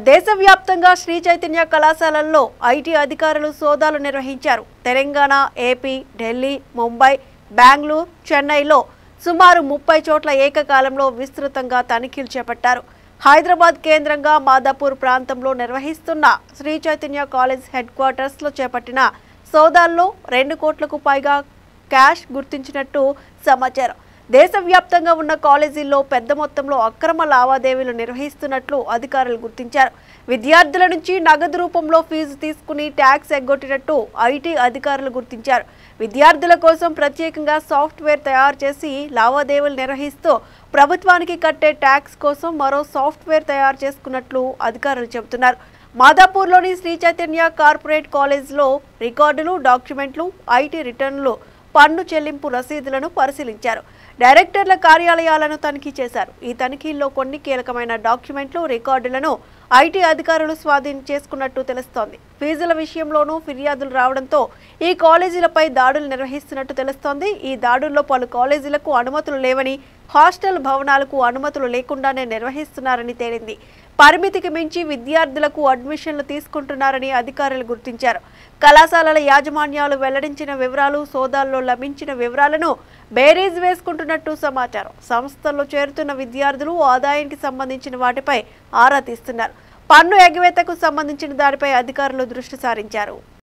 దేశవ్యాప్తంగా శ్రీ చైతన్య కళాశాలల్లో ఐటీ అధికారులు సోదాలు నిర్వహించారు. తెలంగాణ, ఏపీ, ఢిల్లీ, ముంబై, బెంగళూరు, చెన్నైలో సుమారు 30 చోట్ల ఏకకాలంలో విస్తృతంగా తనిఖీలు చేపట్టారు. హైదరాబాద్ కేంద్రంగా మాదాపూర్ ప్రాంతంలో నిర్వహిస్తున్న Sri Chaitanya college headquarters లో చేపట్టిన సోదాల్లో 2 కోట్లకు పైగా క్యాష్ గుర్తించినట్టు సమాచారం. దేశవ్యాప్తంగా ఉన్న కాలేజీల్లో పెద్ద మొత్తంలో అక్రమ లావాదేవీలు నిర్వహిస్తున్నట్లు అధికారులు గుర్తించారు. విద్యార్థుల నుంచి నగదు రూపంలో ఫీజు తీసుకుని ట్యాక్స్ ఎగ్గొట్టినట్టు ఐటీ అధికారులు గుర్తించారు. విద్యార్థుల కోసం ప్రత్యేకంగా సాఫ్ట్వేర్ తయారు చేసి లావాదేవీలు నిర్వహిస్తూ ప్రభుత్వానికి కట్టే ట్యాక్స్ కోసం మరో సాఫ్ట్వేర్ తయారు చేసుకున్నట్లు అధికారులు చెబుతున్నారు. మాదాపూర్లోని శ్రీ చైతన్య కార్పొరేట్ కాలేజ్లో రికార్డులు, డాక్యుమెంట్లు, ఐటీ రిటర్నులు, పన్ను చెల్లింపు రసీదులను పరిశీలించారు. డైరెక్టర్ల కార్యాలయాలను తనిఖీ చేశారు. ఈ తనిఖీల్లో కొన్ని కీలకమైన డాక్యుమెంట్లు, రికార్డులను ఐటీ అధికారులు స్వాధీనం చేసుకున్నట్టు తెలుస్తోంది. ఫీజుల విషయంలోనూ ఫిర్యాదులు రావడంతో ఈ కాలేజీలపై దాడులు నిర్వహిస్తున్నట్టు తెలుస్తోంది. ఈ దాడుల్లో పలు కాలేజీలకు అనుమతులు లేవని, హాస్టల్ భవనాలకు అనుమతులు లేకుండానే నిర్వహిస్తున్నారని తేలింది. పరిమితికి మించి విద్యార్థులకు అడ్మిషన్లు తీసుకుంటున్నారని అధికారులు గుర్తించారు. కళాశాలల యాజమాన్యాలు వెల్లడించిన వివరాలు, సోదాల్లో లభించిన వివరాలను బేరీజ్ వేసుకుంటున్నట్టు సమాచారం. సంస్థల్లో చేరుతున్న విద్యార్థులు ఆదాయానికి సంబంధించిన వాటిపై ఆరా తీస్తున్నారు. పన్ను ఎగవేతకు సంబంధించిన దానిపై అధికారులు దృష్టి సారించారు.